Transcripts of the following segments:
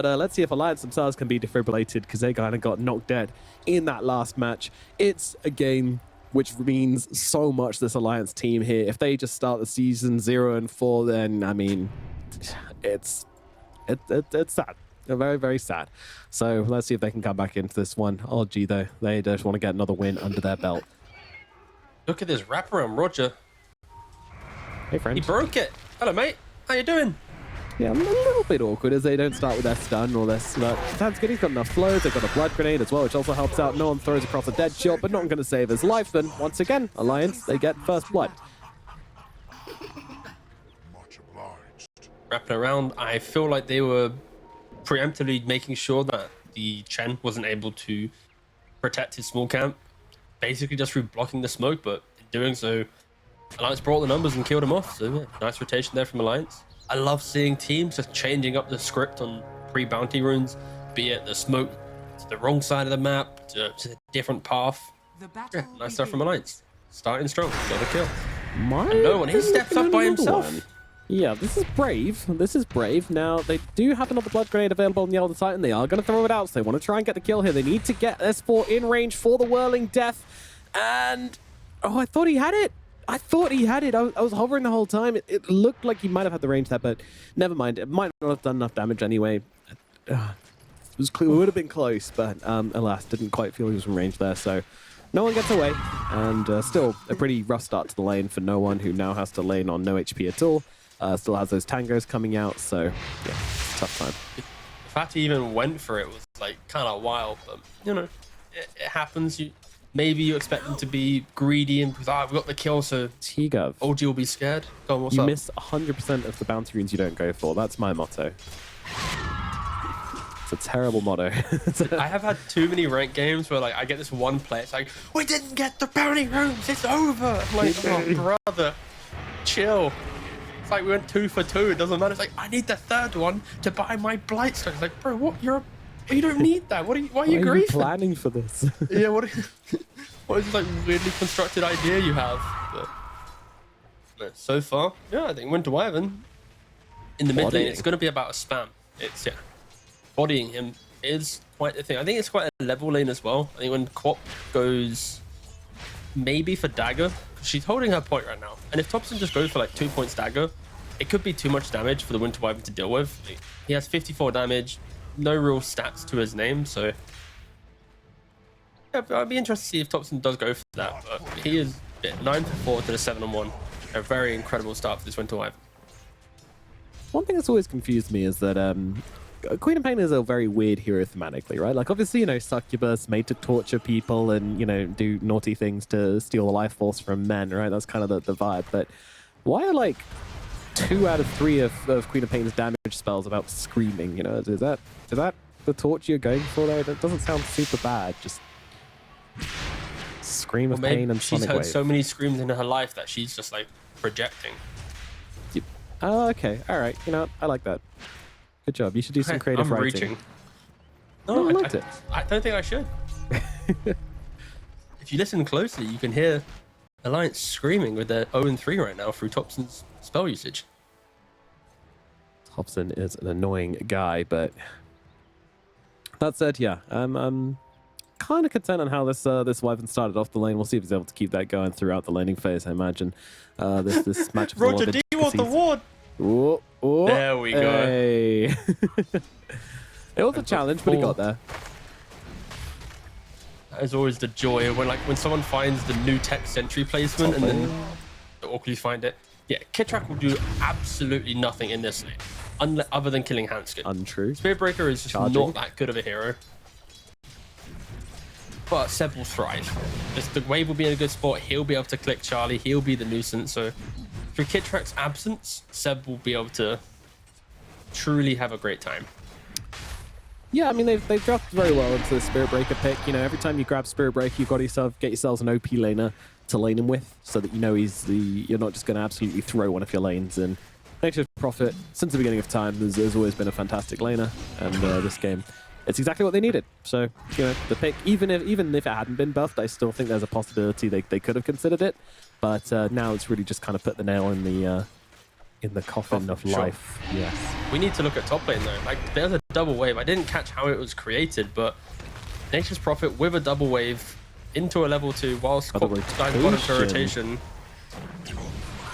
But let's see if Alliance themselves can be defibrillated, because they kind of got knocked dead in that last match. It's a game which means so much, this Alliance team here. If they just start the season 0-4, then, I mean, it's sad. They're very, very sad. So let's see if they can come back into this one. Oh, gee, though. They just want to get another win under their belt. Look at this wraparound, Roger. Hey, friend. He broke it. Hello, mate. How you doing? Yeah, a little bit awkward as they don't start with their stun or their slut. Sounds good. He's got enough flows. They've got a blood grenade as well, which also helps out. No one throws across a dead shot, but not going to save his life. Then, once again, Alliance, they get first blood. Wrapping around, I feel like they were preemptively making sure that the Chen wasn't able to protect his small camp, basically just through blocking the smoke, but in doing so, Alliance brought the numbers and killed him off. So yeah, nice rotation there from Alliance. I love seeing teams just changing up the script on pre-bounty runes, be it the smoke to the wrong side of the map, to a different path. Yeah, nice stuff from Alliance. Starting strong, got a kill. And no one, he steps up by himself. Yeah, this is brave. This is brave. Now, they do have another blood grenade available on the other side, and they are going to throw it out. So they want to try and get the kill here. They need to get S4 in range for the whirling death. And, oh, I thought he had it. I thought he had it. I was hovering the whole time. It looked like he might have had the range there, but never mind. It might not have done enough damage anyway. It would have been close, but alas, didn't quite feel he was in range there. So no one gets away, and still a pretty rough start to the lane for no one, who now has to lane on no HP at all. Still has those tangos coming out, so yeah, it's a tough time. The fact he even went for it was like kind of wild, but you know, it happens. Maybe you expect them to be greedy and because we've got the kill, so T-Gov. OG will be scared. Go on, what's you up? miss 100% of the bounty runes you don't go for. That's my motto. It's a terrible motto. I have had too many ranked games where like I get this one play, it's like, we didn't get the bounty runes, it's over. I'm like, oh brother, chill. It's like we went 2 for 2. It doesn't matter. It's like I need the third one to buy my blight stone. It's like, bro, what? You don't need that. Why are you grieving? Planning for this? Yeah, what is this like weirdly constructed idea you have? But so far, yeah, I think Winter Wyvern in the mid lane, it's going to be about a spam. It's bodying him is quite the thing. I think it's quite a level lane as well. I think when Quap goes maybe for dagger, she's holding her point right now, and if Thompson just goes for like 2 points dagger, it could be too much damage for the Winter Wyvern to deal with. He has 54 damage. No real stats to his name, so yeah, I'd be interested to see if Thompson does go for that. But he is 9 for 4 to the 7-on-1. A very incredible start for this Winter Wyvern. One thing that's always confused me is that Queen of Pain is a very weird hero thematically, right? Like, obviously, you know, succubus made to torture people and, you know, do naughty things to steal the life force from men, right? That's kind of the vibe. But why are like 2 out of 3 of Queen of Pain's damage spells about screaming? You know, is that the torture you're going for there? That doesn't sound super bad. Just scream of pain and she's sonic heard wave. so many screams in her life that she's just like projecting. Oh, okay, all right. You know, I like that. Good job. You should do some creative I'm writing. reaching. No, I liked it. I don't think I should. If you listen closely, you can hear Alliance screaming with their 0-3 right now through Thompson's spell usage. Thompson is an annoying guy, but that said, yeah, I'm kind of content on how this Wyvern started off the lane. We'll see if he's able to keep that going throughout the laning phase. I imagine this match. Roger, do you want the ward? Oh, there we go. Hey. It was a challenge, but he got there. That is always the joy when someone finds the new tech sentry placement and then they awkwardly find it. Yeah, Kitrak will do absolutely nothing in this lane, other than killing Hanskin. Untrue. Spirit Breaker is just not that good of a hero. But Seb will thrive. Just the wave will be in a good spot. He'll be able to click Charlie. He'll be the nuisance. So through Kitrak's absence, Seb will be able to truly have a great time. Yeah, I mean, they've dropped very well into the Spirit Breaker pick. You know, every time you grab Spirit Breaker, you've got to get yourselves an OP laner to lane him with, so that you know you're not just going to absolutely throw one of your lanes. And Nature's Prophet, since the beginning of time, has always been a fantastic laner. And this game, it's exactly what they needed. So, you know, the pick, even if it hadn't been buffed, I still think there's a possibility they could have considered it. But now it's really just kind of put the nail in In the coffin of Sure. life, yes. We need to look at top lane though. Like there's a double wave. I didn't catch how it was created, but Nature's Prophet with a double wave into a level 2 whilst Double guys bottom to rotation. rotation.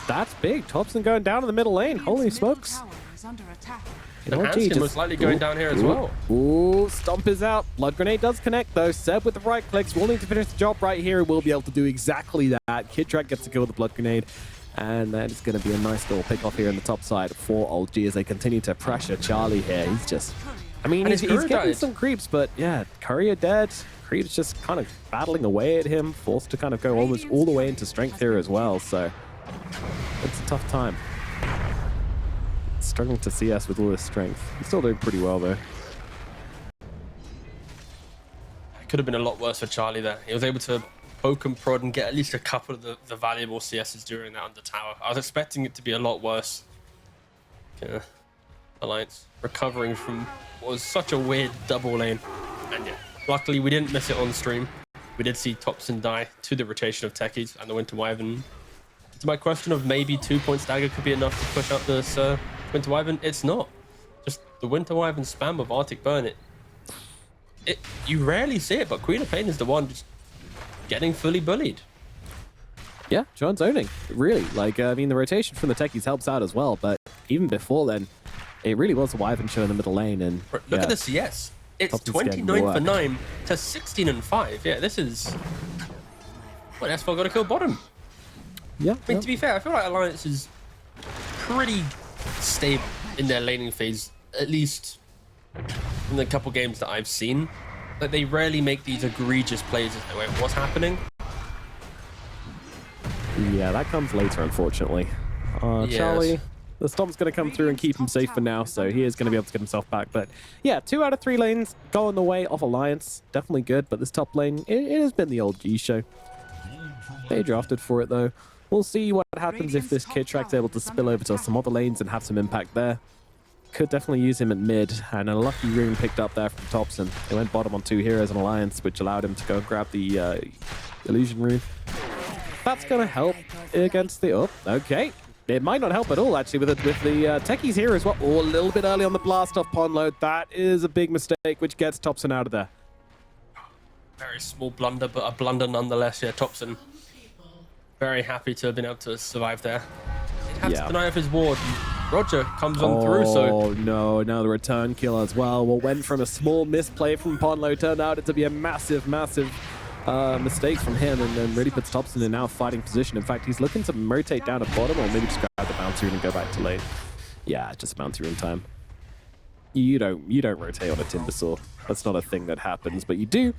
That's big. Thompson going down in the middle lane. Holy smokes. You know And what, G, Hanskin just- most likely going down here as well. Ooh, Stomp is out. Blood Grenade does connect though. Seb with the right clicks will need to finish the job right here. We'll be able to do exactly that. Kid Track gets to kill with the Blood Grenade. And that is going to be a nice little pick off here in the top side for Old G as they continue to pressure Charlie here. He's just, I mean, And he's his Courier getting died. some creeps, but yeah, Courier dead. Creep's just kind of battling away at him, forced to kind of go almost all the way into strength here as well. So it's a tough time. Struggling to CS with all his strength. He's still doing pretty well though. It could have been a lot worse for Charlie there. He was able to poke and prod and get at least a couple of the valuable CSs during that under tower. I was expecting it to be a lot worse. Yeah. Alliance recovering from what was such a weird double lane. And yeah, luckily we didn't miss it on stream. We did see Thompson die to the rotation of Techies and the Winter Wyvern. To my question of maybe 2-point stagger could be enough to push up this Winter Wyvern, it's not. Just the Winter Wyvern spam of Arctic Burn, you rarely see it, but Queen of Pain is the one just getting fully bullied. Yeah, John's owning. Really. Like, I mean, the rotation from the techies helps out as well, but even before then, it really was a Wyvern show in the middle lane. And Look at the CS. It's Thompson's 29 getting for 9 to 16 and 5. Yeah, this is... Well, that's why I got to kill bottom. Yeah. I mean, to be fair, I feel like Alliance is pretty stable in their laning phase, at least in the couple games that I've seen. Like, they rarely make these egregious plays as they went, what's happening? Yeah, that comes later, unfortunately. Yes. Charlie, the Stomp's going to come through and keep him safe for now, so he is going to be able to get himself back. But yeah, 2 out of 3 lanes going the way of Alliance. Definitely good, but this top lane, it has been the old G show. They drafted for it, though. We'll see what happens if this Kid Track's able to spill over to some other lanes and have some impact there. Could definitely use him at mid, and a lucky rune picked up there from Thompson. They went bottom on 2 heroes in Alliance, which allowed him to go grab the illusion rune. That's going to help against the... Oh, okay. It might not help at all, actually, with the techies here as well. Oh, a little bit early on the blast off pond load. That is a big mistake, which gets Thompson out of there. Very small blunder, but a blunder nonetheless. Yeah, Thompson very happy to have been able to survive there. He'd have to deny off his ward. Roger comes on through, so... Oh, no. Now the return kill as well. What went from a small misplay from Ponlo turned out to be a massive, massive mistake from him, and then really puts Thompson in now a fighting position. In fact, he's looking to rotate down at bottom, or maybe just grab the bounty rune and go back to lane. Yeah, just bounty rune time. You don't rotate on a Timbersaw. That's not a thing that happens, but you do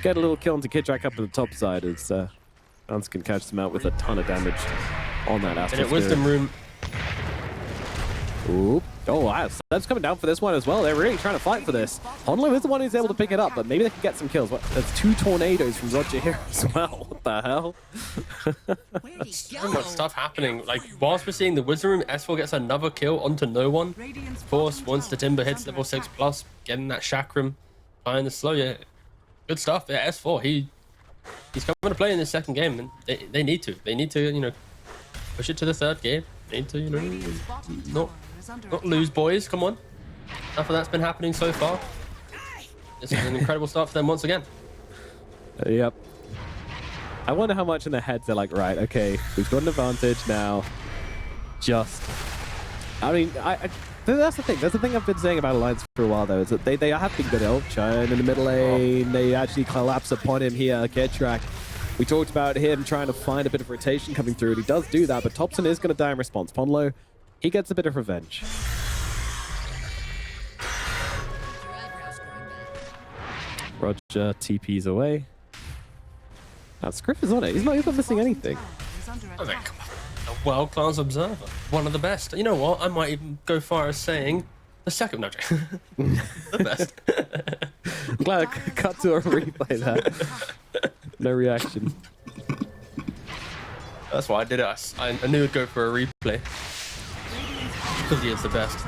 get a little kill onto Kid Track up at the top side as Lance can catch them out with a ton of damage on that Astral And it Wisdom Rune. Ooh. Oh, wow. That's coming down for this one as well. They're really trying to fight for this. Honlo is the one who's able to pick it up, but maybe they can get some kills. What? That's 2 tornadoes from Roger here as well. What the hell? So much stuff happening. Like, whilst we're seeing the Wisdom Rune, S4 gets another kill onto no one. Of course, once the Timber hits level 6+, getting that Chakram, flying the slow, yeah. Good stuff. Yeah, S4, he's coming to play in this second game, and they need to. They need to, you know, push it to the third game. They need to, you know, not lose, boys. Come on. Enough of that's been happening so far. This is an incredible start for them once again. Yep. I wonder how much in their heads they're like, right, okay, we've got an advantage now. I mean, that's the thing. That's the thing I've been saying about Alliance for a while, though, is that they have been good. Oh, Chine in the middle lane. They actually collapse upon him here, Kid Track. We talked about him trying to find a bit of rotation coming through, and he does do that, but Thompson is going to die in response. Ponlo, he gets a bit of revenge. Roger TP's away. Now, Scriff is on it. He's not missing anything. I mean, come on. A world-class observer. One of the best. You know what? I might even go far as saying the second. No, the best. I'm glad I cut to a replay there. No reaction. That's why I did it. I knew it'd go for a replay. Because he is the best.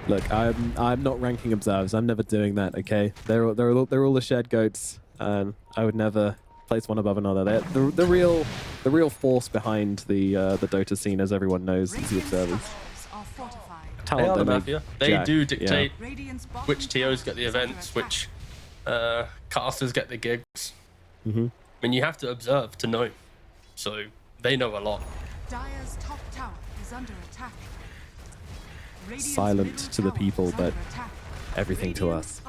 Look, I'm not ranking observers. I'm never doing that. Okay, they're all the shed goats. I would never place one above another. The real force behind the Dota scene, as everyone knows, is the observers. They are the mafia. They Jack, do dictate yeah. which TOs get the events, which casters get the gigs. I mean, you have to observe to know. So they know a lot. Dire's top tower is under attack. Silent to the people, but everything to us.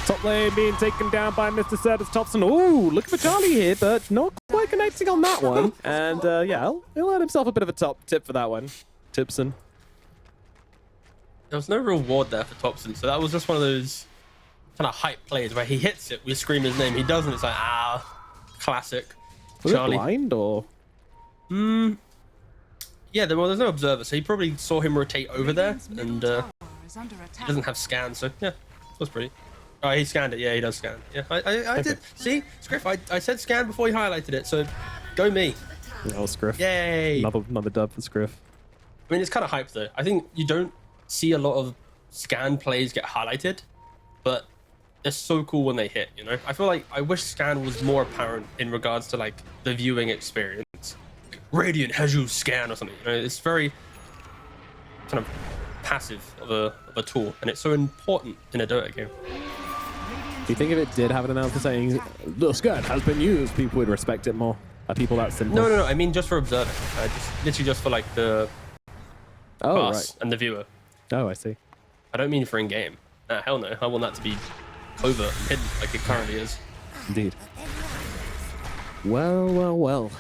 Top lane being taken down by Mr. Sertus Thompson. Ooh, looking for Charlie here, but not quite connecting on that one. And yeah, he'll earn himself a bit of a top tip for that one. Tipson. There was no reward there for Thompson, so that was just one of those kind of hype plays where he hits it, we scream his name. He doesn't, it's like, classic. Was Charlie. it blind or? Yeah, there's no observer, so he probably saw him rotate over there, and he doesn't have scan, so yeah, that was pretty. Oh, he scanned it. Yeah, he does scan. Yeah, I did. See, Scriff, I said scan before he highlighted it, so go me. Oh, Scriff. Yay! Another dub for Scriff. I mean, it's kind of hype though. I think you don't see a lot of scan plays get highlighted, but they're so cool when they hit, you know? I feel like I wish scan was more apparent in regards to like the viewing experience. Radiant has you scan or something, you know? It's very kind of passive of a tool, and it's so important in a Dota game. Do you think if it did have an announcer saying, the scan has been used, people would respect it more? Are people that simple? No, I mean just for observing. Literally just for like the oh, pass right. and the viewer. Oh, I see. I don't mean for in-game. Hell no. I want that to be covert and hidden like it currently is. Indeed. Well.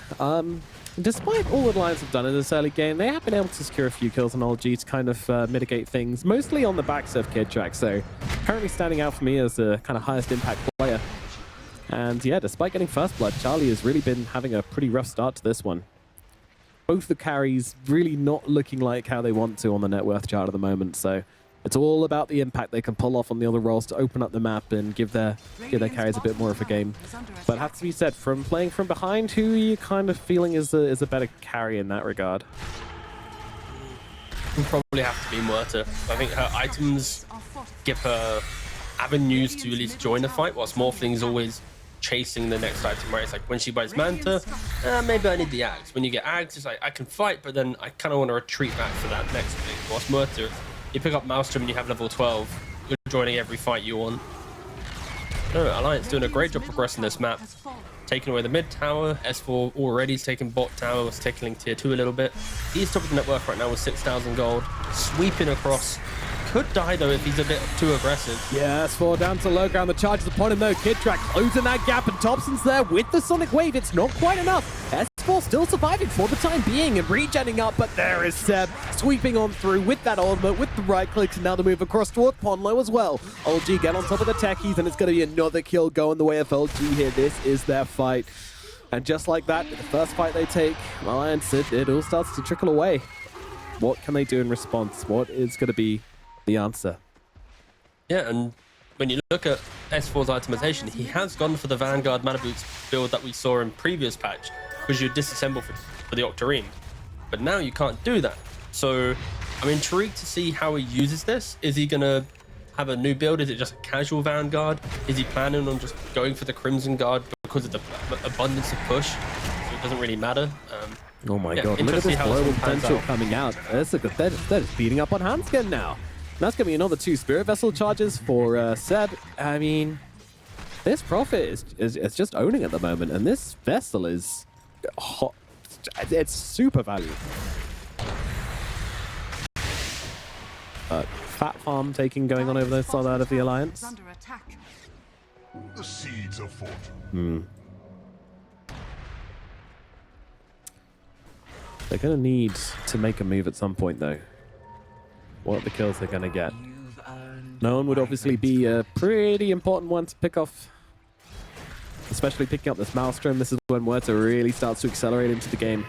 Despite all the Lions have done in this early game, they have been able to secure a few kills on LG to kind of mitigate things, mostly on the backs of Kidtrack, so currently standing out for me as the kind of highest impact player. And yeah, despite getting first blood, Charlie has really been having a pretty rough start to this one. Both the carries really not looking like how they want to on the net worth chart at the moment, so it's all about the impact they can pull off on the other roles to open up the map and give their carries a bit more of a game. But it has to be said, from playing from behind, who are you kind of feeling is a better carry in that regard? Will probably have to be Muerta. I think her items give her avenues to at least join the fight, whilst Morphling's always chasing the next item, right? It's like when she buys Manta, maybe I need the Axe. When you get Axe, it's like I can fight, but then I kind of want to retreat back for that next thing. Whilst Muerta, you pick up Maelstrom and you have level 12, you're joining every fight you want. No, Alliance doing a great job progressing this map. Taking away the mid tower, S4 already taking bot tower, was tackling tier 2 a little bit. He's top of the net worth right now with 6,000 gold, sweeping across. Could die though if he's a bit too aggressive. Yeah, S4 down to low ground. The charge is upon him though. Kidtrack closing that gap, and Thompson's there with the Sonic Wave. It's not quite enough. S4 still surviving for the time being and regenning up, but there is Seb sweeping on through with that ultimate, with the right clicks, and now the move across toward Ponlo as well. LG get on top of the techies, and it's going to be another kill going the way of LG here. This is their fight. And just like that, the first fight they take, Alliance, it all starts to trickle away. What can they do in response? What is going to be the answer? Yeah, and when you look at S4's itemization, he has gone for the Vanguard Mana Boots build that we saw in previous patch, because you disassemble for the Octarine. But now you can't do that. So I'm intrigued to see how he uses this. Is he going to have a new build? Is it just a casual Vanguard? Is he planning on just going for the Crimson Guard because of the abundance of push? So it doesn't really matter. Oh my god, look at this global potential coming out. They're just beating up on Hanskin now. That's going to be another 2 Spirit Vessel charges for Seb. I mean, this Prophet is just owning at the moment, and this Vessel is hot. It's super valuable. Fat Farm going on over the side of the Alliance. The seeds of fortune. They're going to need to make a move at some point, though. What are the kills they're going to get? No one would obviously be a pretty important one to pick off, especially picking up this Maelstrom. This is when Muerta really starts to accelerate into the game.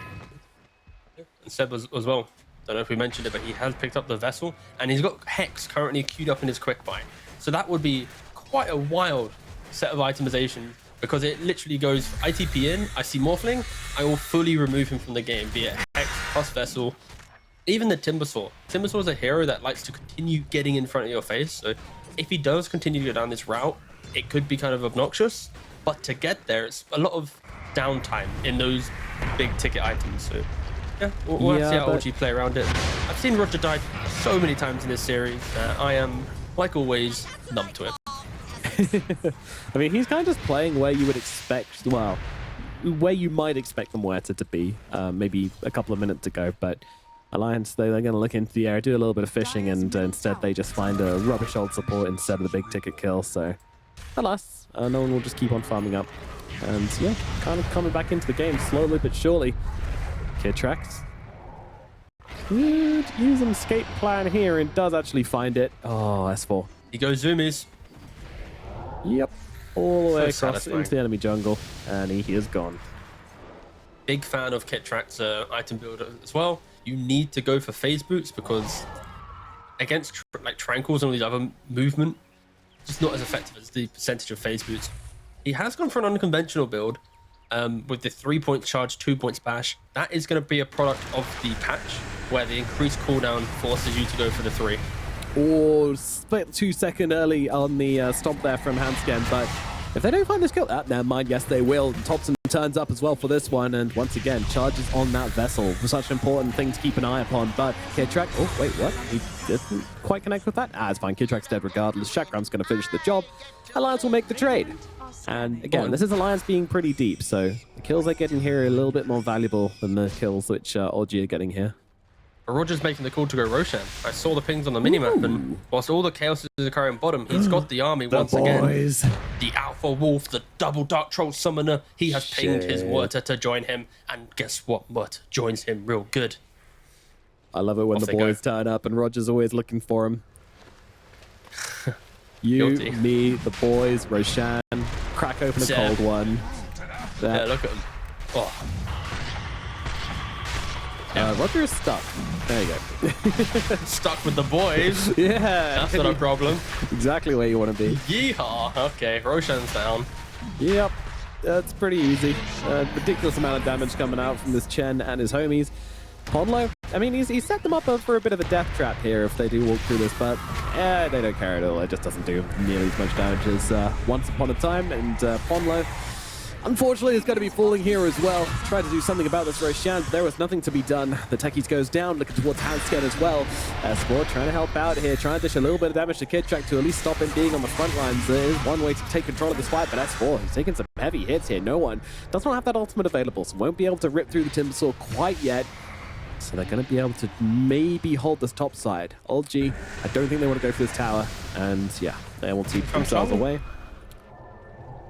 And Seb as well. Don't know if we mentioned it, but he has picked up the Vessel, and he's got Hex currently queued up in his quick buy. So that would be quite a wild set of itemization, because it literally goes ITP in, I see Morphling, I will fully remove him from the game, be it Hex plus Vessel. Even the Timbersaw. Timbersaw is a hero that likes to continue getting in front of your face. So if he does continue to go down this route, it could be kind of obnoxious. but to get there, it's a lot of downtime in those big ticket items. So yeah, we'll have to see how OG play around it. I've seen Roger die so many times in this series. I am, like always, numb to it. I mean, he's kind of just playing where you would expect, well, where you might expect the Muerta to be, maybe a couple of minutes ago, but Alliance, they're going to look into the area, do a little bit of fishing, and instead they just find a rubbish old support instead of the big ticket kill. So, alas, no one will just keep on farming up. And yeah, kind of coming back into the game slowly but surely. Kid Tracks could use an escape plan here and does actually find it. Oh, S4. He goes zoomies. Yep. All the way across satisfying. into the enemy jungle, and he is gone. Big fan of Kit Track's item builder as well. You need to go for phase boots because against like Tranquils and all these other movement, just not as effective as the percentage of phase boots. He has gone for an unconventional build with the 3-point charge, 2-point splash. That is going to be a product of the patch where the increased cooldown forces you to go for the 3. Or split 2 seconds early on the stomp there from Hansken, but if they don't find this kill, never mind, yes they will. Thompson turns up as well for this one, and once again, charges on that vessel. Such an important thing to keep an eye upon, but Kid Track, oh wait, what? He didn't quite connect with that? It's fine, Kid Track's dead regardless. Shakram's going to finish the job. Alliance will make the trade. And again, this is Alliance being pretty deep, so the kills they're getting here are a little bit more valuable than the kills which OG are getting here. Roger's making the call to go Roshan. I saw the pings on the minimap, and whilst all the chaos is occurring bottom, he's got the army once again. The Alpha Wolf, the double Dark Troll Summoner, he has pinged his Muerta to join him, and guess what? Muerta joins him real good. I love it when the boys turn up, and Roger's always looking for him. You, me, the boys, Roshan, crack open a cold one. Yeah, look at him. Oh. Roger is stuck. There you go. Stuck with the boys. Yeah. That's not a problem. Exactly where you want to be. Yeehaw. Okay, Roshan's down. Yep. That's pretty easy. Ridiculous amount of damage coming out from this Chen and his homies. Ponlo, I mean, he's set them up for a bit of a death trap here if they do walk through this, but they don't care at all. It just doesn't do nearly as much damage as Once Upon a Time, and Ponlo, unfortunately, is going to be falling here as well. Tried to do something about this Roshan, but there was nothing to be done. The Techies goes down, looking towards Hansken as well. Sport trying to help out here, trying to dish a little bit of damage to Kid Track to at least stop him being on the front lines. There is one way to take control of this fight, but S4, he's taking some heavy hits here. No one does not have that ultimate available, so won't be able to rip through the Timbersaw quite yet. So they're going to be able to maybe hold this top side. Old G, I don't think they want to go for this tower, and yeah, they will keep themselves away.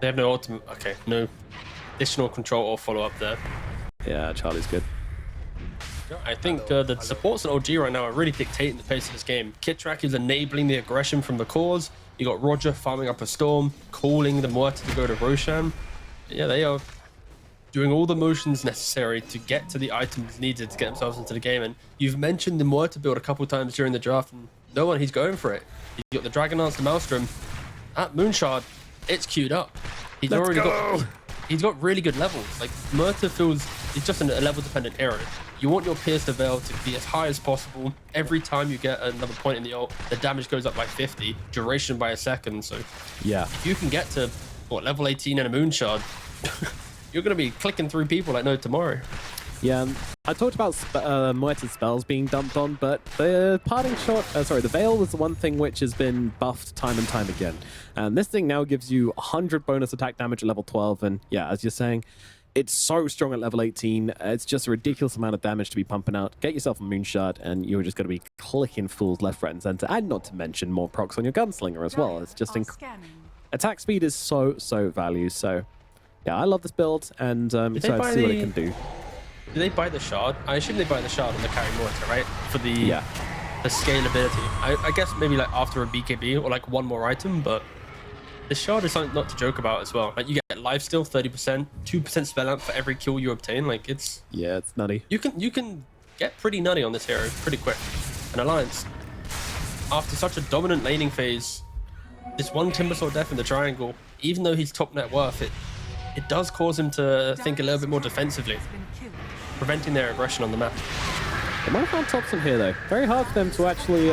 They have no ultimate. Okay, no additional control or follow-up there. Yeah, Charlie's good. I think the supports on OG right now are really dictating the pace of this game. Kit Track is enabling the aggression from the cores. You got Roger farming up a storm, calling the Muerta to go to Roshan. Yeah, they are doing all the motions necessary to get to the items needed to get themselves into the game. And you've mentioned the Muerta build a couple times during the draft, and no one, he's going for it. He's got the Dragon Lance, the Maelstrom. At Moonshard, it's queued up. He's he's got really good levels. Like, Muerta feels, it's just a level-dependent hero. You want your Pierced Veil to be as high as possible. Every time you get another point in the ult, the damage goes up by 50, duration by a second. So yeah, if you can get to, what, level 18 and a Moonshard, you're going to be clicking through people like no tomorrow. Yeah, I talked about Muerta's spells being dumped on, but the parting shot, the Veil was the one thing which has been buffed time and time again. And this thing now gives you 100 bonus attack damage at level 12, and yeah, as you're saying, it's so strong at level 18. It's just a ridiculous amount of damage to be pumping out. Get yourself a Moonshard, and you're just going to be clicking fools left, right, and center. And not to mention more procs on your Gunslinger as well. It's just attack speed is so valued. So yeah, I love this build, and excited to see what it can do. Do they buy the shard? I assume they buy the shard on the carry Muerta, right? For the scalability. I guess maybe like after a BKB or like one more item, but the shard is something not to joke about as well. Like, you get lifesteal 30%, 2% spell amp for every kill you obtain. Like, it's nutty. You can get pretty nutty on this hero pretty quick. And Alliance, after such a dominant laning phase, this one Timbersaw death in the triangle, even though he's top net worth, it does cause him to think a little bit more defensively, preventing their aggression on the map. They might have found Thompson here, though. Very hard for them to actually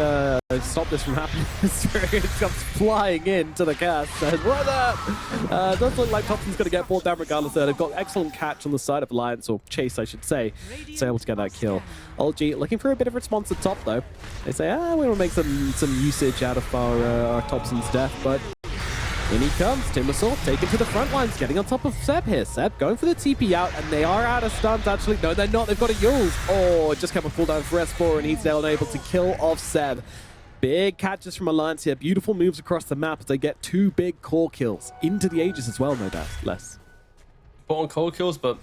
stop this from happening. It comes flying into the cast. Says, what up? Does look like Thompson's going to get brought down regardless. They've got excellent catch on the side of Alliance, or chase, I should say. So able to get that kill. OLG looking for a bit of response at top, though. They say, we want to make some usage out of our Thompson's death, but in he comes. Timbersaw taken to the front lines, getting on top of Seb here. Seb going for the TP out, and they are out of stuns, actually. No, they're not. They've got a Yules. Oh, just kept a cooldown for S4, and he's now able to kill off Seb. Big catches from Alliance here. Beautiful moves across the map as they get 2 big core kills into the Aegis as well, no doubt. Less. On core kills, but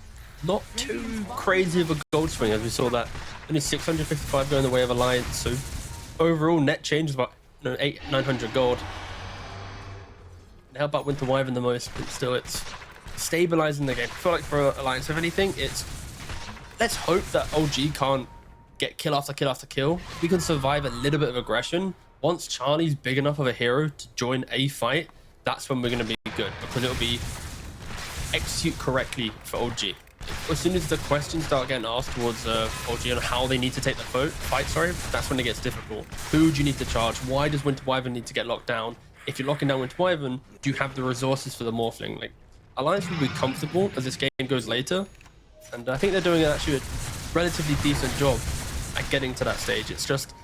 not too crazy of a gold swing, as we saw that. Only 655 going the way of Alliance, so overall net change is about 800-900 gold. They help out Winter Wyvern the most, but still it's stabilizing the game. I feel like for Alliance, if anything, it's let's hope that OG can't get kill after kill after kill. We can survive a little bit of aggression. Once Charlie's big enough of a hero to join a fight, that's when we're going to be good, because it'll be execute correctly for OG. As soon as the questions start getting asked towards OG on how they need to take the fight, that's when it gets difficult. Who do you need to charge? Why does Winter Wyvern need to get locked down? If you're locking down Winter Wyvern, do you have the resources for the Morphling? Like, Alliance will be comfortable as this game goes later, and I think they're doing actually a relatively decent job at getting to that stage. It's just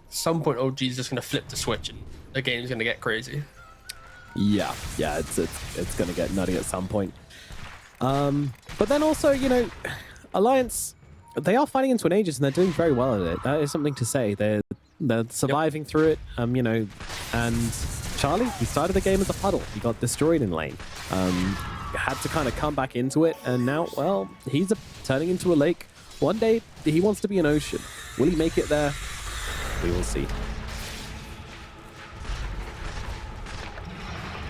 at some point OG is just going to flip the switch and the game is going to get crazy. Yeah, it's going to get nutty at some point. But then also, you know, Alliance, they are fighting into an Aegis and they're doing very well at it. That is something to say. They're surviving through it, you know, and Charlie, he started the game as a puddle. He got destroyed in lane. Had to kind of come back into it, and now, well, he's turning into a lake. One day, he wants to be an ocean. Will he make it there? We will see.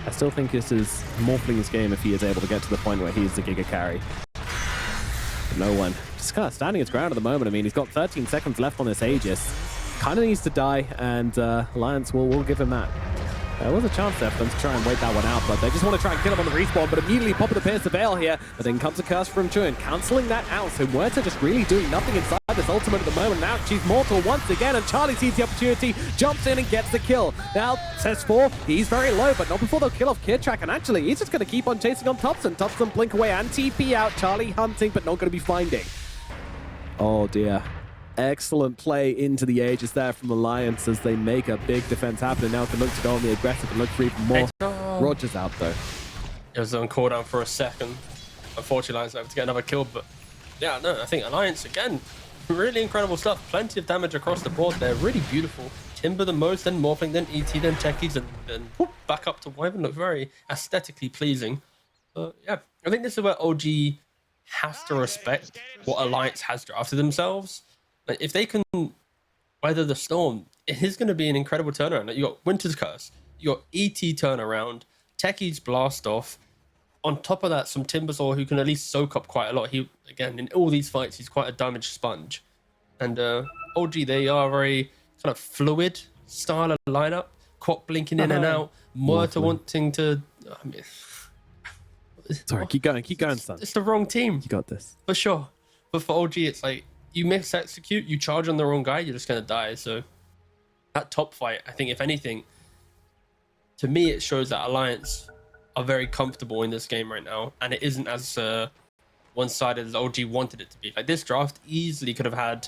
I still think this is Morphling's game if he is able to get to the point where he's the Giga carry. But no one. Just kind of standing his ground at the moment. I mean, he's got 13 seconds left on this Aegis. Kind of needs to die, and Alliance will give him that. There was a chance there for them to try and wait that one out, but they just want to try and kill him on the respawn, but immediately popping the Pierce the Veil here. But then comes a curse from Chun, cancelling that out. So Muerta just really doing nothing inside this ultimate at the moment. Now she's mortal once again, and Charlie sees the opportunity, jumps in and gets the kill. Now, says 4, he's very low, but not before they'll kill off Kirtrak, and actually, he's just going to keep on chasing on Thompson. Thompson blink away and TP out. Charlie hunting, but not going to be finding. Oh dear. Excellent play into the Aegis there from Alliance as they make a big defense happen, and now can look to go on the aggressive and look for even more. Roger's out though. It was on cooldown for a second. Unfortunately, Alliance able to get another kill, but yeah, no, I think Alliance, again, really incredible stuff. Plenty of damage across the board. They're really beautiful. Timber the most, then Morphling, then ET, then Techies, and then whoop, back up to Wyvern. Look very aesthetically pleasing. But yeah, I think this is where OG has to respect what Alliance has drafted themselves. Like, if they can weather the storm, it is going to be an incredible turnaround. Like, you got Winter's Curse, you got ET turnaround, Techie's blast off. On top of that, some Timbersaw who can at least soak up quite a lot. He, again, in all these fights, he's quite a damage sponge. And OG, they are very kind of fluid style of lineup. Quack blinking in and out. Muerta wanting to. I mean, sorry, keep going, son. It's the wrong team. You got this. For sure. But for OG, it's like, you miss execute, you charge on the wrong guy, you're just going to die. So that top fight, I think, if anything, to me, it shows that Alliance are very comfortable in this game right now. And it isn't as one-sided as OG wanted it to be. Like, this draft easily could have had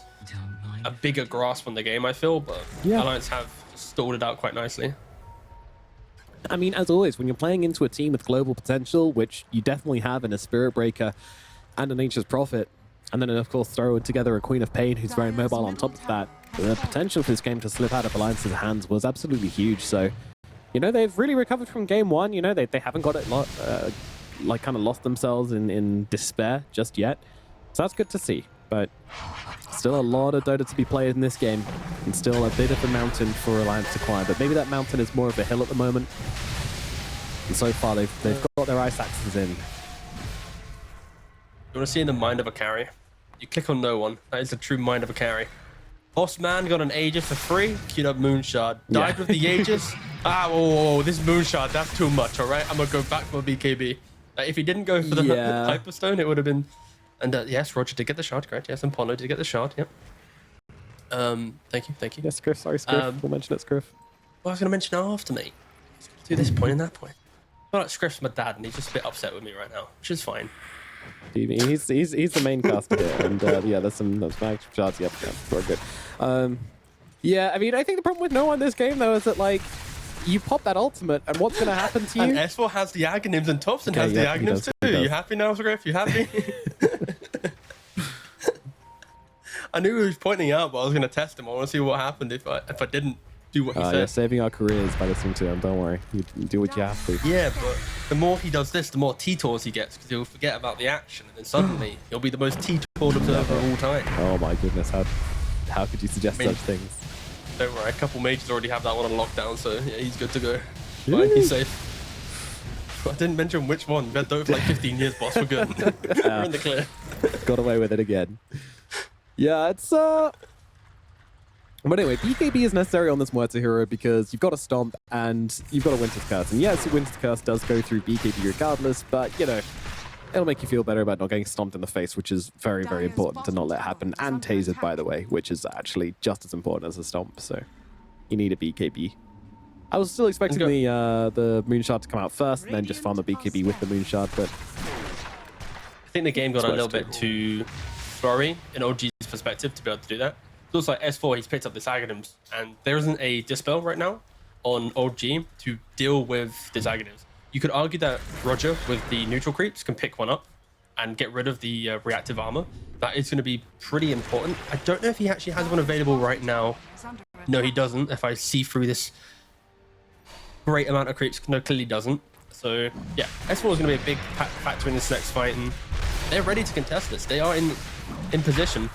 a bigger grasp on the game, I feel. But yeah, Alliance have stalled it out quite nicely. I mean, as always, when you're playing into a team with global potential, which you definitely have in a Spirit Breaker and a Nature's Prophet, and then, of course, throw together a Queen of Pain who's very mobile on top of that, the potential for this game to slip out of Alliance's hands was absolutely huge. So, you know, they've really recovered from game one. You know, they haven't got it, like, kind of lost themselves in despair just yet. So that's good to see. But still a lot of Dota to be played in this game, and still a bit of a mountain for Alliance to climb. But maybe that mountain is more of a hill at the moment. And so far, they've got their ice axes in. You want to see in the mind of a carry? You click on no one. That is the true mind of a carry. Boss man got an Aegis for free. Queued up Moonshard. Died with the Aegis. Whoa, this Moonshard, that's too much, all right? I'm going to go back for BKB. Like, if he didn't go for the Hyperstone, it would have been And yes, Roger did get the shard, correct? Yes, and Pono did get the shard. Yep. Thank you. Yes, Scriff. Sorry, Scriff. We'll mention it, Scriff. Well, I was going to mention it after me. Do this point and that point. I feel like Scriff's my dad, and he's just a bit upset with me right now, which is fine. He's the main caster here, and yeah, there's some mag shards. Yep, yeah, we're good. Yeah, I mean, I think the problem with Noah in this game though is that like you pop that ultimate, and what's going to happen to you? And S4 has the Aghanims, and Thompson has the Aghanims too. You happy now, Scriff? You happy? I knew he was pointing out, but I was going to test him. I want to see what happened if I didn't do what he said. Yeah, saving our careers by listening to him. Don't worry, you do what you have to. Yeah, but the more he does this, the more T-Tours he gets, because he'll forget about the action, and then suddenly he'll be the most T-Toured observer of all time. Oh my goodness, how could you suggest such things? Don't worry, a couple mages already have that one on lockdown, so yeah, he's good to go. Fine, he's safe. I didn't mention which one. We've had Dope for like 15 years, boss. We're good. We're in the clear. Got away with it again. Yeah, it's But anyway, BKB is necessary on this Muerta hero because you've got a Stomp and you've got a Winter's Curse. And yes, Winter's Curse does go through BKB regardless, but you know, it'll make you feel better about not getting stomped in the face, which is very, very important to not let happen. And tasered, by the way, which is actually just as important as a Stomp. So you need a BKB. I was still expecting the Moonshard to come out first and then just farm the BKB with the Moonshard, but I think the game got a little bit too flurry in OG's perspective to be able to do that. It's also like S4, he's picked up this Aghanims, and there isn't a Dispel right now on OG to deal with this Aghanims. You could argue that Roger, with the neutral creeps, can pick one up and get rid of the reactive armor. That is going to be pretty important. I don't know if he actually has one available right now. No, he doesn't. If I see through this great amount of creeps, no, clearly doesn't. So yeah, S4 is going to be a big factor in this next fight, and they're ready to contest this. They are in position.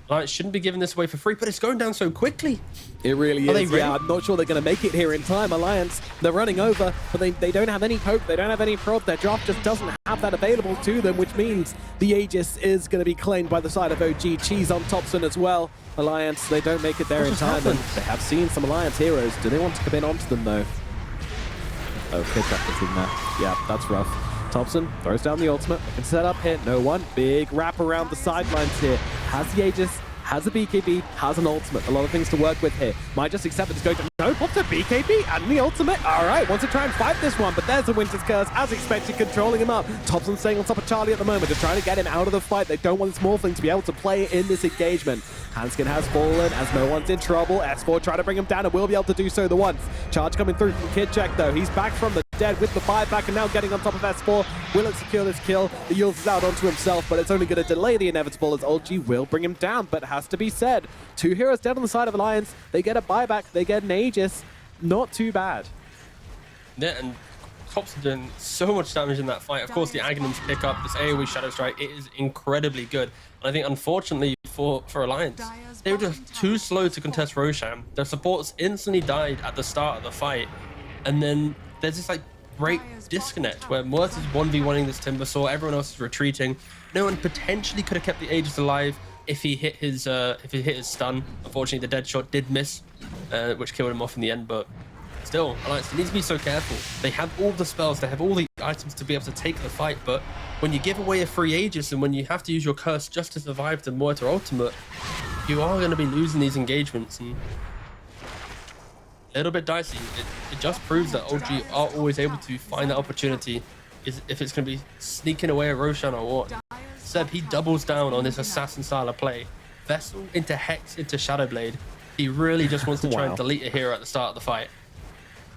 It shouldn't be giving this away for free, but it's going down so quickly. It really is. Yeah, I'm not sure they're going to make it here in time. Alliance, they're running over, but they don't have any hope. They don't have any prod. Their draft just doesn't have that available to them, which means the Aegis is going to be claimed by the side of OG. Cheese on Thompson as well. Alliance, they don't make it there in time, and they have seen some Alliance heroes. Do they want to come in onto them, though? Oh, Kidtrap is in there. Yeah, that's rough. Thompson throws down the ultimate. They can set up here. No one. Big wrap around the sidelines here. Has the Aegis, has a BKB, has an ultimate. A lot of things to work with here. Might just accept that it's going to... No, what's the BKB and the ultimate? All right, wants to try and fight this one, but there's the Winter's Curse, as expected, controlling him up. Thompson staying on top of Charlie at the moment, just trying to get him out of the fight. They don't want this Morphling to be able to play in this engagement. Hanskin has fallen as no one's in trouble. S4 trying to bring him down and will be able to do so the once. Charge coming through from Kidcheck, though. He's back from the dead with the buyback and now getting on top of S4. Will it secure this kill? The Yules is out onto himself, but it's only going to delay the inevitable as OG will bring him down. But it has to be said, 2 heroes dead on the side of Alliance. They get a buyback, they get an Aegis. Not too bad. Yeah, and Thompson doing so much damage in that fight. Of course, the Aghanims pick up this AoE Shadow Strike. It is incredibly good. And I think, unfortunately, for Alliance, they were just too slow to contest Roshan. Their supports instantly died at the start of the fight. And then there's this like great disconnect where Muerta is 1v1ing this Timbersaw, everyone else is retreating. No one potentially could have kept the Aegis alive if he hit his stun. Unfortunately, the dead shot did miss, which killed him off in the end. But still, Alliance need to be so careful. They have all the spells, they have all the items to be able to take the fight. But when you give away a free Aegis and when you have to use your curse just to survive the Muerta ultimate, you are going to be losing these engagements. And a little bit dicey. It just proves that OG are always able to find that opportunity, if it's going to be sneaking away a Roshan or what. Seb, he doubles down on this assassin style of play. Vessel into Hex into Shadowblade. He really just wants to try and delete a hero at the start of the fight.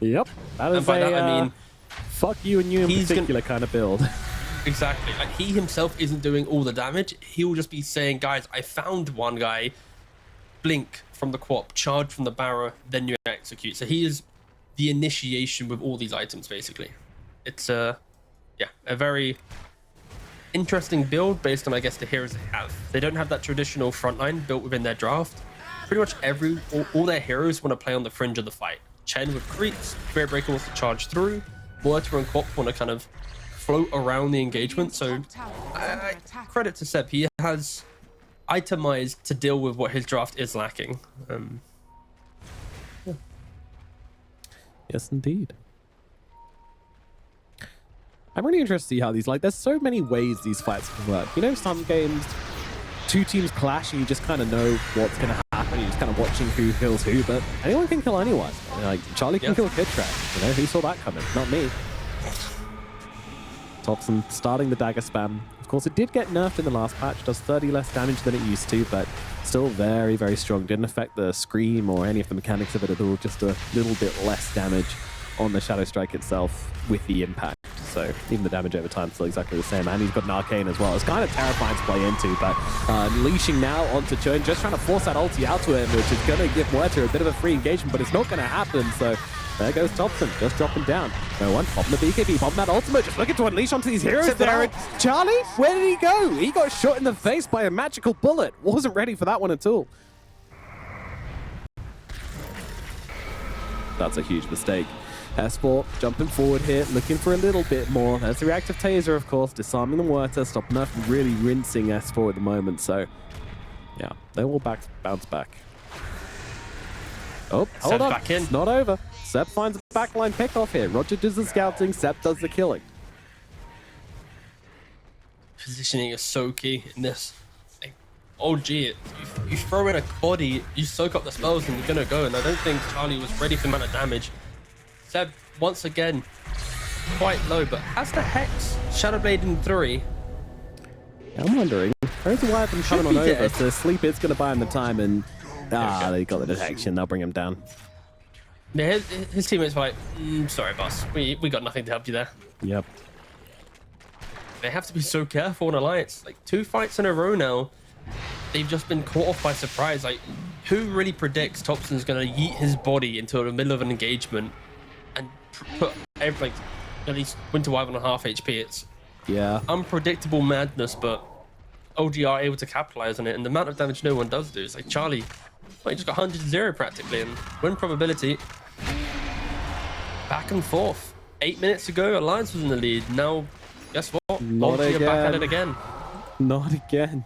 Yep. That is and by that I mean, fuck you and you in particular kind of build. Exactly. Like, he himself isn't doing all the damage. He will just be saying, guys, I found one guy. Blink from the Quap, charge from the Barra, then you execute. So he is the initiation with all these items, basically. It's yeah, a very interesting build based on, I guess, the heroes they have. They don't have that traditional frontline built within their draft. Pretty much all their heroes want to play on the fringe of the fight. Chen with creeps, Spirit Breaker wants to charge through, Muerta and Quap want to kind of float around the engagement. So credit to Seb, he has itemized to deal with what his draft is lacking. Yes, indeed. I'm really interested to see how these, like, there's so many ways these fights can work. You know, some games, two teams clash and you just kind of know what's going to happen. You're just kind of watching who kills who, but anyone can kill anyone. Like, Charlie can kill Kid Track. You know, who saw that coming? Not me. Thompson starting the dagger spam. Of course, it did get nerfed in the last patch. Does 30 less damage than it used to, but still very, very strong. Didn't affect the scream or any of the mechanics of it at all. Just a little bit less damage on the Shadow Strike itself with the impact. So even the damage over time is still exactly the same. And he's got an Arcane as well. It's kind of terrifying to play into, but leashing now onto Chun, just trying to force that ulti out to him, which is going to give Muerta a bit of a free engagement, but it's not going to happen. So there goes Thompson, just dropping down. No one, popping the BKB, popping that ultimate, just looking to unleash onto these heroes there. And Charlie, where did he go? He got shot in the face by a magical bullet. Wasn't ready for that one at all. That's a huge mistake. Esport jumping forward here, looking for a little bit more. There's the reactive taser, of course, disarming the Muerta, stopping her from really rinsing S4 at the moment. So, yeah, they will bounce back. Oh, hold on, back in. It's not over. Seb finds a backline pickoff here. Roger does the scouting, Seb does the killing. Positioning is so key in this. Like, oh gee, you throw in a body, you soak up the spells and you're gonna go. And I don't think Charlie was ready for the amount of damage. Seb, once again, quite low, but has the Hex Shadowblade in 3? I'm wondering, where's the Wyvern coming on over? So Sleep is going to buy him the time, and they got the detection. They'll bring him down. Yeah, his teammates were like, sorry, boss, we got nothing to help you there. Yep. They have to be so careful in Alliance. Like, 2 fights in a row now, they've just been caught off by surprise. Like, who really predicts Thompson's going to yeet his body into the middle of an engagement and put like at least Winter Wyvern on half HP? It's unpredictable madness, but OG are able to capitalize on it, and the amount of damage no one does do is like Charlie. Well, he just got 100-0 practically, and win probability. Back and forth. 8 minutes ago, Alliance was in the lead. Now, guess what? OG are back at it again. Not again.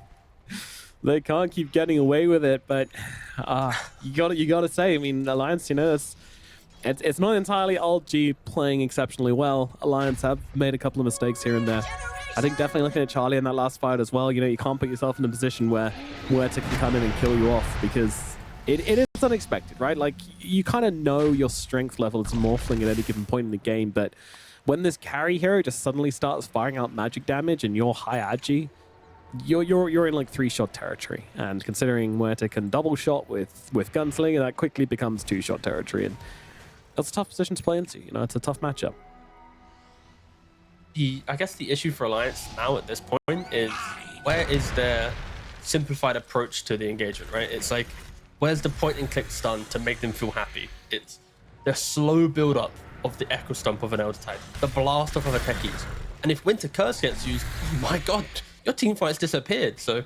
They can't keep getting away with it, but you gotta say, I mean, Alliance, you know, it's not entirely LG playing exceptionally well. Alliance have made a couple of mistakes here and there. I think definitely looking at Charlie in that last fight as well, you know, you can't put yourself in a position where Muerta can come in and kill you off, because it is unexpected, right? Like, you kind of know your strength level is morphling at any given point in the game, but when this carry hero just suddenly starts firing out magic damage and you're high agi, you're in like 3-shot territory. And considering Muerta can double shot with gunslinger, that quickly becomes 2-shot territory, and that's a tough position to play into. You know, it's a tough matchup. I guess the issue for Alliance now at this point is, where is their simplified approach to the engagement, right? It's like, where's the point and click stun to make them feel happy? It's the slow build up of the Echo Stump of an Elder type, the blast off of a Techies. And if Winter Curse gets used, oh my god, your team fight's disappeared. So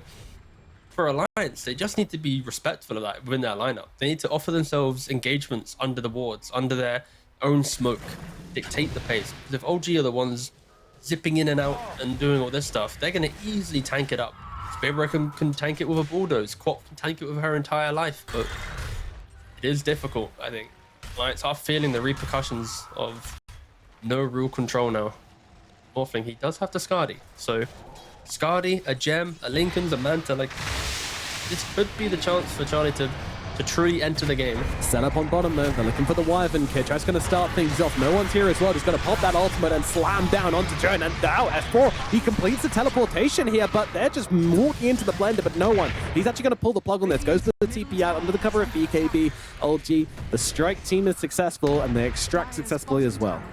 for Alliance, they just need to be respectful of that within their lineup. They need to offer themselves engagements under the wards, under their own smoke, dictate the pace. Because if OG are the ones zipping in and out and doing all this stuff, they're going to easily tank it up. Spirit can tank it with a bulldoze. Quap can tank it with her entire life, but it is difficult, I think. Alliance are feeling the repercussions of no real control now. Morphling, he does have the Skadi, so Skadi, a Gem, a Lincoln's, a Manta, like, this could be the chance for Charlie to truly enter the game. Set up on bottom though, they're looking for the Wyvern kid. Tries going to start things off. No one's here as well. Just going to pop that ultimate and slam down onto Joan. And now S4, he completes the teleportation here, but they're just walking into the blender, but no one. He's actually going to pull the plug on this. Goes to the TP out under the cover of BKB. LG, the strike team is successful, and they extract successfully as well.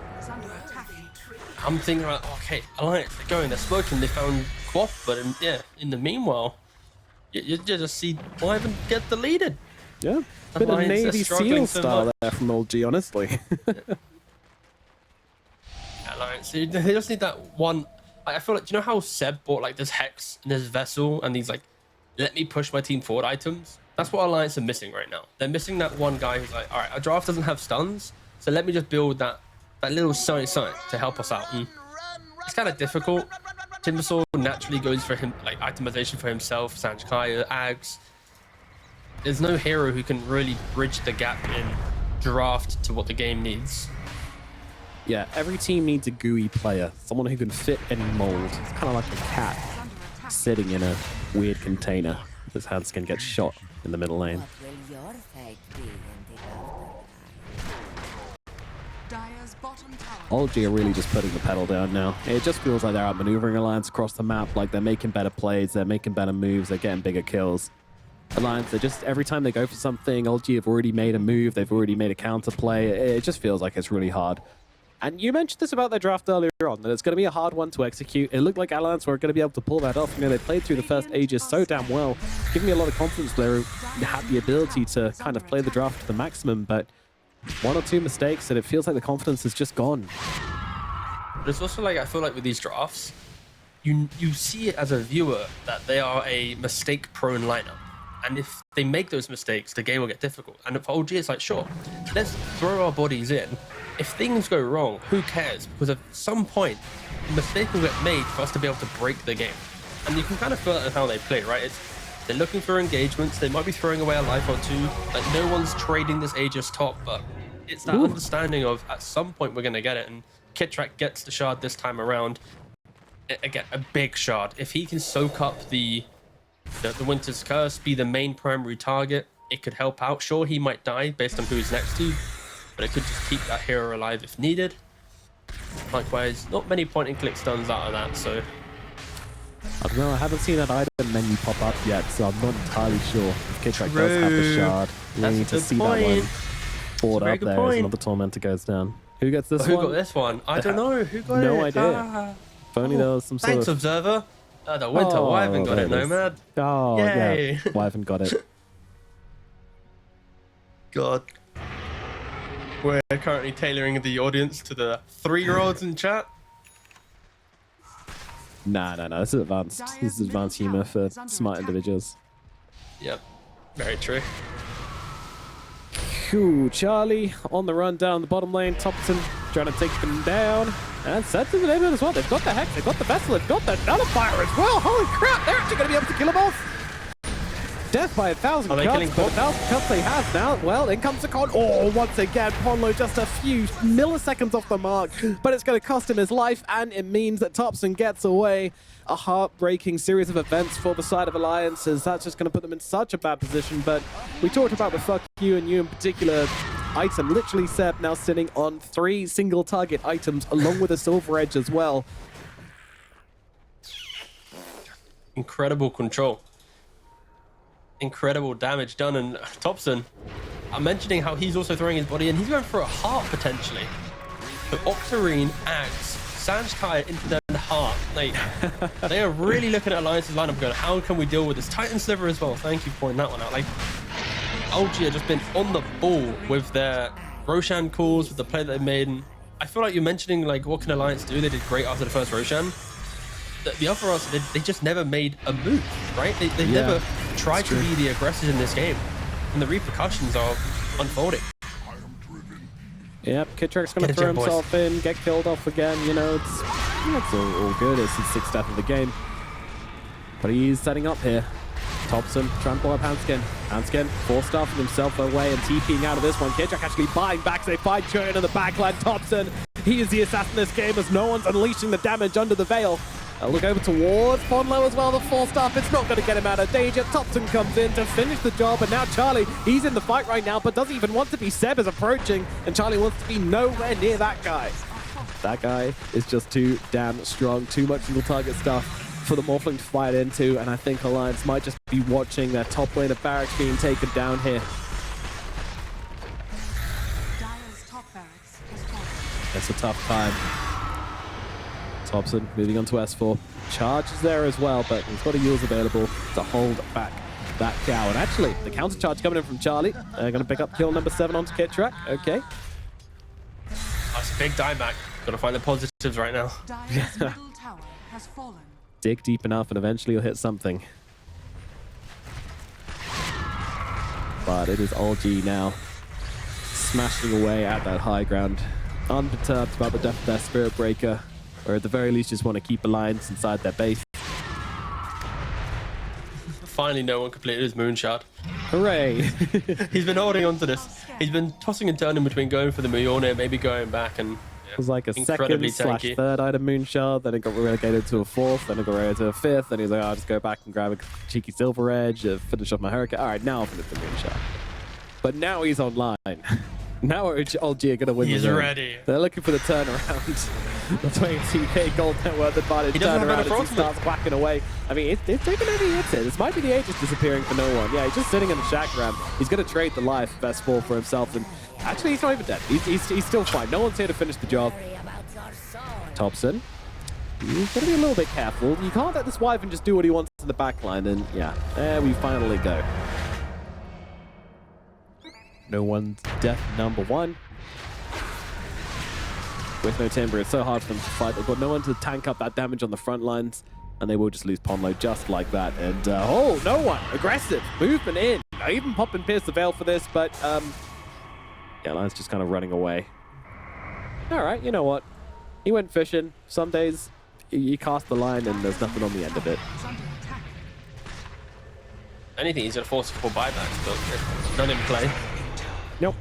I'm thinking about, okay, Alliance, they're going, they're smoking, they found Quaff, but in the meanwhile, you just see Wyvern get deleted. Yeah, a bit of Navy SEAL style there from OG, honestly. Alliance, they just need that one. I feel like, do you know how Seb bought like this Hex and this Vessel and these like, let me push my team forward items? That's what Alliance are missing right now. They're missing that one guy who's like, all right, our draft doesn't have stuns, so let me just build that little something to help us out. And it's kind of difficult. Timbersaw naturally goes for him, like itemization for himself, Sanjkaya, Ags. There's no hero who can really bridge the gap in draft to what the game needs. Yeah, every team needs a gooey player, someone who can fit any mold. It's kind of like a cat Is under attack. sitting in a weird container. This Hanskin gets shot in the middle lane. What will your fate be in the afterlife? Dire's bottom tower. OG are really just putting the pedal down now. It just feels like they're outmaneuvering Alliance across the map. Like they're making better plays, they're making better moves, they're getting bigger kills. Alliance, they're just, every time they go for something, OG have already made a move, they've already made a counter play. It just feels like it's really hard. And you mentioned this about their draft earlier on, that it's going to be a hard one to execute. It looked like Alliance were going to be able to pull that off. You know, they played through the first Aegis so damn well, giving me a lot of confidence they had the ability to kind of play the draft to the maximum, but one or two mistakes and it feels like the confidence is just gone. But it's also like, I feel like with these drafts, you see it as a viewer that they are a mistake-prone lineup. And if they make those mistakes, the game will get difficult. And for OG, it's like, sure, let's throw our bodies in. If things go wrong, who cares? Because at some point, a mistake will get made for us to be able to break the game. And you can kind of feel that in how they play, right? They're looking for engagements. They might be throwing away a life or two. Like, no one's trading this Aegis top, but it's that understanding of at some point we're going to get it. And Kitrak gets the shard this time around. Again, a big shard. If he can soak up the Winter's Curse, be the main primary target, it could help out. Sure, he might die based on who he's next to, but it could just keep that hero alive if needed. Likewise, not many point and click stuns out of that, so I don't know, I haven't seen that item menu pop up yet, so I'm not entirely sure if Kitrak does have the shard. We That's need a to good see that point. one board Very up good there point. as another Tormentor goes down. Who gets this who one? got this one? I don't know. Who got it? No idea. Ah. If only there was some sort Thanks, of... Observer. The Winter Wyvern got there it, it is. Nomad. Oh, Yay. yeah. Wyvern got it. God. We're currently tailoring the audience to the 3-year-olds in chat. Nah. This is advanced. This is advanced humor for smart individuals. Yep. Very true. Cool. Charlie on the run down the bottom lane. Thompson trying to take them down. And Sets in the neighborhood as well. They've got the Hex, they've got the Vessel, they've got the Nullifier as well. Holy crap, they're actually going to be able to kill them off. Death by 1,000 Are they cuts, killing but 1,000 cuts they have now. Well, in comes the con. Oh, once again, Ponlo just a few milliseconds off the mark, but it's going to cost him his life, and it means that Thompson gets away. A heartbreaking series of events for the side of Alliances. That's just going to put them in such a bad position, but we talked about the fuck you and you in particular item. Literally, Seb now sitting on 3 single target items along with a Silver Edge as well. Incredible control. Incredible damage done. And Thompson, I'm mentioning how he's also throwing his body in. He's going for a heart potentially. But Octarine, Axe, Sanjkai into their heart. They are really looking at Alliance's lineup going, how can we deal with this? Titan Sliver as well. Thank you for pointing that one out. Like, OG have just been on the ball with their Roshan calls, with the play that they made. And I feel like you're mentioning, like, what can Alliance do? They did great after the first Roshan. The other answer, they just never made a move, right? They never tried to be the aggressors in this game. And the repercussions are unfolding. Yep, Kitrak's going to throw himself in, get killed off again. You know, it's all good. It's his 6th death of the game. But he's setting up here. Thompson trying to pull up Hanskin. Hanskin force-staffing himself away and TPing out of this one. Kitrak actually buying back. They find Jordan in the backline. Thompson, he is the assassin in this game as no one's unleashing the damage under the veil. Look over towards Ponlo as well, the force-staff. It's not going to get him out of danger. Thompson comes in to finish the job, and now Charlie, he's in the fight right now, but doesn't even want to be. Seb is approaching, and Charlie wants to be nowhere near that guy. That guy is just too damn strong, too much single target stuff for the Morphling to fight into, and I think Alliance might just be watching their top lane of Barracks being taken down here. Dire's top barracks has fallen. It's a tough time. Thompson moving on to S4. Charge is there as well, but he's got a Yules available to hold back that cow. And actually, the counter charge coming in from Charlie. They're going to pick up kill number 7 onto Kitrak. Okay. That's a big dieback. Got to find the positives right now. Dire's middle tower has fallen. Dig deep enough and eventually you'll hit something. But it is OG now, smashing away at that high ground. Unperturbed about the death of their Spirit Breaker, or at the very least just want to keep Alliance inside their base. Finally, no one completed his moonshot. Hooray! He's been holding on to this. He's been tossing and turning between going for the Mjolnir, maybe going back, and It was like a Incredibly second tanky. / third item moonshot, then it got relegated to a fourth, then it got relegated to a fifth, then he's like, I'll just go back and grab a cheeky silver edge, finish off my hurricane. All right, now I'll finish the moonshot. But now he's online. Now old G are going to win He's the game. ready. They're looking for the turnaround. The 22k gold net worth advantage He doesn't have turnaround enough as he ultimate. starts whacking away. I mean, it's taking any hits here. This might be the Aegis disappearing for no one. Yeah, he's just sitting in the shack ramp. He's going to trade the life best ball for himself. And actually, he's not even dead. He's still fine. No one's here to finish the job. Worry about your soul. Thompson, he's got to be a little bit careful. You can't let this Wyvern just do what he wants in the backline. And yeah, there we finally go. No one's death number one. With no timber, it's so hard for them to fight. They've got no one to tank up that damage on the front lines, and they will just lose Ponlo just like that. And oh, no one aggressive movement in. I even pop and pierce the veil for this, but yeah, Lion's just kind of running away. All right, you know what? He went fishing. Some days you cast the line and there's nothing on the end of it. Is under attack. Anything, he's going to force a couple buybacks, but none in play. Nope.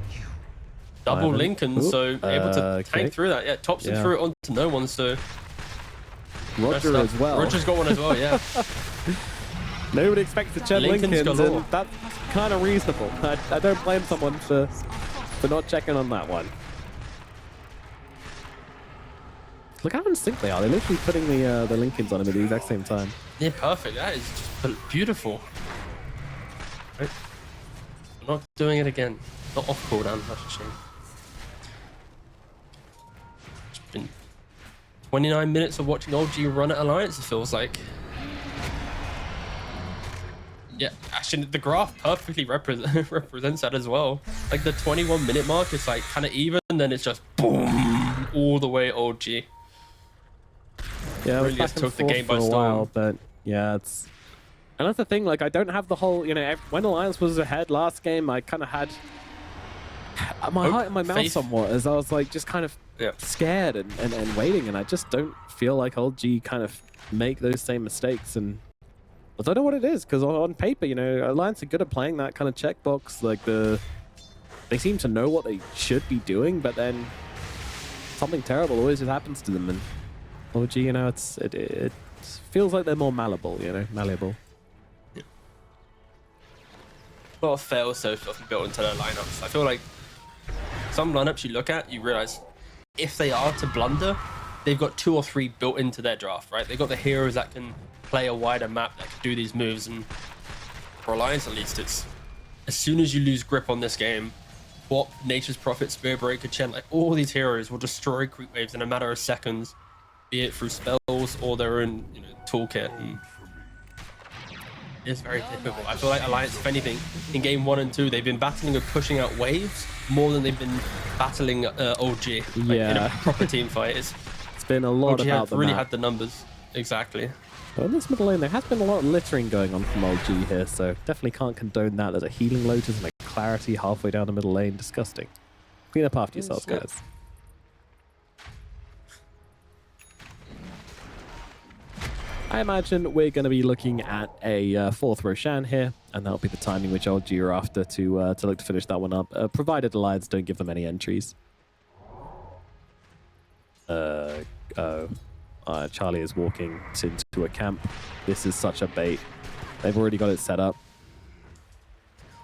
Double Wyvern. Lincoln, Ooh, so able to okay. tank through that. Yeah, Thompson Yeah. threw it onto no one, so Roger messed up. as well. Roger's got one as well, yeah. Nobody expects the Chen Lincoln's Lincolns, galore. and that's kind of reasonable. I don't blame someone for not checking on that one. Look how in sync they are. They're literally putting the Lincolns on him at the exact same time. Yeah, perfect. That is just beautiful. Right. I'm not doing it again. Not off cooldown, that's a shame. It's been 29 minutes of watching old G run at Alliance, it feels like. Yeah, actually, the graph perfectly represents that as well. Like the 21-minute mark is like kind of even, then it's just boom all the way old G. Yeah, Really it was just back and took the forth game for by a storm. while, but yeah, it's. And that's the thing. Like, I don't have the whole. When Alliance was ahead last game, I kind of had my heart in my mouth faith. somewhat, as I was like just kind of Yeah. scared and waiting, and I just don't feel like old G kind of make those same mistakes. And I don't know what it is, because on paper, Alliance are good at playing that kind of checkbox. Like they seem to know what they should be doing, but then something terrible always just happens to them. And OG, it feels like they're more malleable. Malleable. A lot of fail-safes often built into their lineups. I feel like some lineups you look at, you realize if they are to blunder, they've got 2 or 3 built into their draft, right? They've got the heroes that can play a wider map, that can do these moves, and for Alliance at least, it's as soon as you lose grip on this game, what Nature's Prophet, Spearbreaker, Chen, like all these heroes will destroy creep waves in a matter of seconds, be it through spells or their own toolkit. And it's very typical. I feel like Alliance, if anything, in game 1 and 2, they've been battling and pushing out waves more than they've been battling OG in Yeah. a proper team fight. It's Been a lot OG about have the really map. had the numbers. Exactly. But in this middle lane, there has been a lot of littering going on from OG here, so definitely can't condone that. There's a healing Lotus and a Clarity halfway down the middle lane. Disgusting. Clean up after yourselves, Yeah. guys. I imagine we're going to be looking at a fourth Roshan here, and that'll be the timing which OG are after to look to finish that one up, provided Alliance don't give them any entries. Charlie is walking into a camp. This is such a bait. They've already got it set up.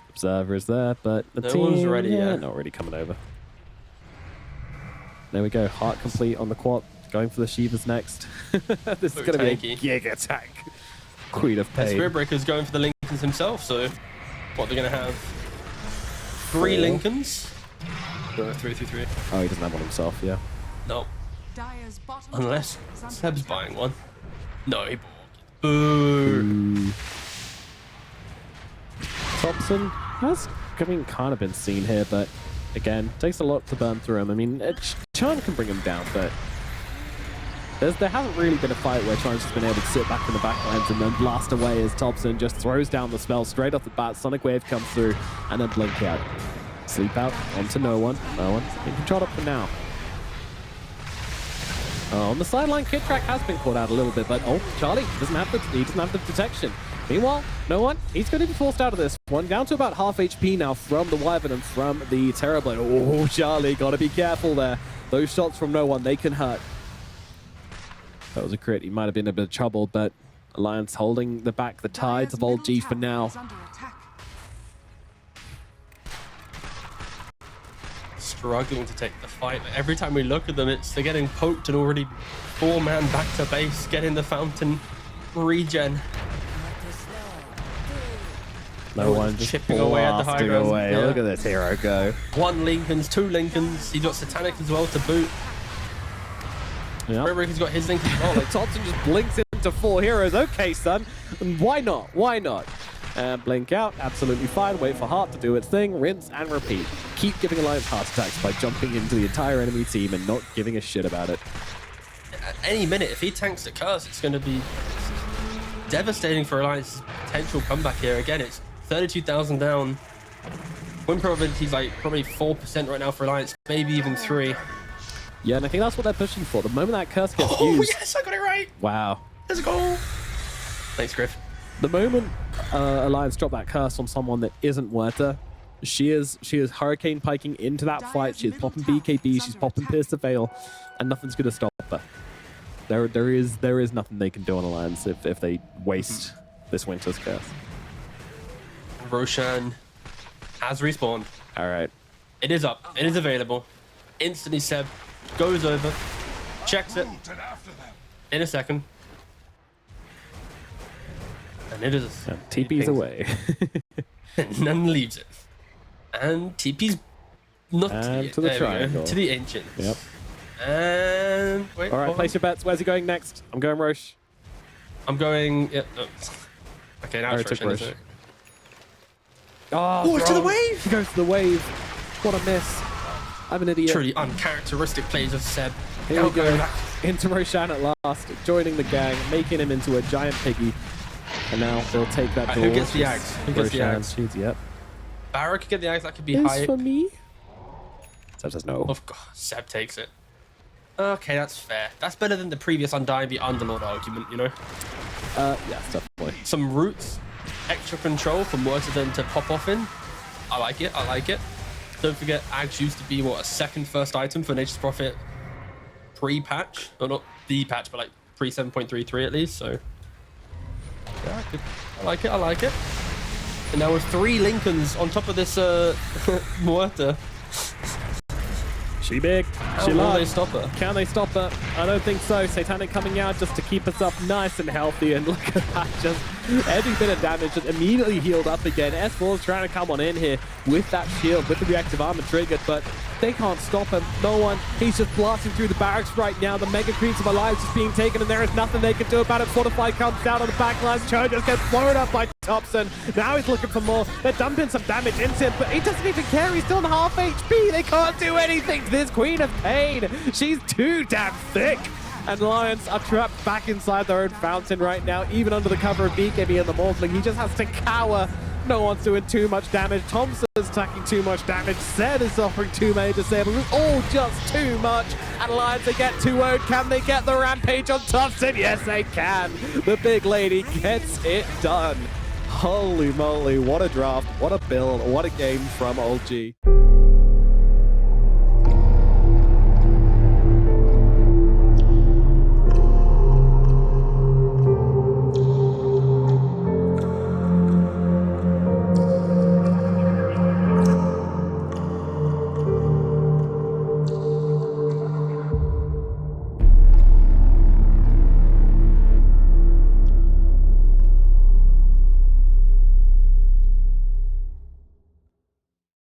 Observer is there, but the No team one's ready yet. not really coming over. There we go. Heart complete on the quad. Going for the Shivas next. This is Look going to be a tanky. gig attack. Queen of And pain. Spearbreaker's going for the Lincolns himself, so what, they're going to have 3 Lincolns? No, 3. Oh, he doesn't have one himself, yeah. No, Dire's bottom unless tower is under Seb's attack. buying one. No, he bought. Boo. Thompson has, kind of been seen here, but again, takes a lot to burn through him. I mean, Chan can bring him down, but there hasn't really been a fight where Chan's just been able to sit back in the backlines and then blast away as Thompson just throws down the spell straight off the bat. Sonic Wave comes through and then blink out. Sleep out onto no one. In control up for now. On the sideline, Kid Track has been caught out a little bit, but Charlie doesn't have the detection. Meanwhile, no one. He's going to be forced out of this one. Down to about half HP now from the Wyvern and from the Terrorblade. Oh, Charlie, got to be careful there. Those shots from no one, they can hurt. That was a crit. He might have been in a bit of trouble, but Alliance holding the tides of old G for now. Is under attack. Struggling to take the fight. Every time we look at them, they're getting poked and already 4-man back to base, getting the fountain regen. No one just chipping away at the high blasting ground. away. Yeah. Look at this hero go. 1 Lincolns, 2 Lincolns. He's got Satanic as well to boot. Yeah. He's got his Lincoln as well. Like, Thompson just blinks into 4 heroes. Okay, son. And why not? Why not? Blink out. Absolutely fine. Wait for Heart to do its thing. Rinse and repeat. Keep giving Alliance heart attacks by jumping into the entire enemy team and not giving a shit about it. at any minute, if he tanks the curse, it's going to be devastating for Alliance's potential comeback here. Again, it's 32,000 down. Win probability is like probably 4% right now for Alliance, maybe even 3. Yeah, and I think that's what they're pushing for. The moment that curse gets used... Yes, I got it right. Wow. Let's go. Thanks, Griff. The moment Alliance drop that curse on someone that isn't Werther, she is hurricane piking into that fight. She is popping BKB, she's popping Pierce the Veil, and nothing's going to stop her. There is nothing they can do on Alliance if they waste this winter's curse. Roshan has respawned. All right. It is up. It is available. Instantly, Seb goes over, checks it in a second. And it is. Yeah, TP's away. And none leaves it. And TP's not And to the triangle. to the ancients. Yep. And wait. All right, hold place on. your bets. Where's he going next? I'm going Roche. I'm going. Yep. Yeah, okay, now Alright, it's took Roshan, isn't Roche. it? Oh, it's to the wrong. wave! He goes to the wave. What a miss. I'm an idiot. Truly uncharacteristic plays of Seb. Here Now we go. going back. Into Roshan at last, joining the gang, making him into a giant piggy. And now they'll take that Who door. gets the axe? Who gets the Roshan axe? shoots, yep. Barra could get the axe. That could be Is high. for me? Seb says no. Of course, Seb takes it. Okay, that's fair. That's better than the previous Undying the Underlord argument, you know? Yes, definitely. Some roots, extra control from Werther then to pop off in. I like it, I like it. Don't forget, Ags used to be, what, a second first item for Nature's Prophet pre-patch? Or not the patch, but like pre-7.33 at least, so... Yeah, I like it, I like it. And now with 3 Lincolns on top of this Werther. She big. How She will large. they stop her? Can they stop her? I don't think so. Satanic coming out just to keep us up nice and healthy. And look at that. Just every bit of damage just immediately healed up again. S4 is trying to come on in here with that shield, with the reactive armor triggered, but they can't stop him. No one. He's just blasting through the barracks right now. The Mega Creeps of Alliance is being taken, and there is nothing they can do about it. Fortify comes down on the back lines. Cho just gets blown up by Thompson. Now he's looking for more. They're dumping some damage into him, but he doesn't even care. He's still on half HP. They can't do anything to this Queen of Pain. She's too damn thick. And Alliance are trapped back inside their own fountain right now, even under the cover of BKB and the Morphling. He just has to cower. No one's doing too much damage. Thompson is attacking too much damage. Zed is offering too many disables. It's all just too much. And Alliance, they get 2-0'd. Can they get the rampage on Thompson? Yes, they can. The big lady gets it done. Holy moly, what a draft, what a build, what a game from Old G.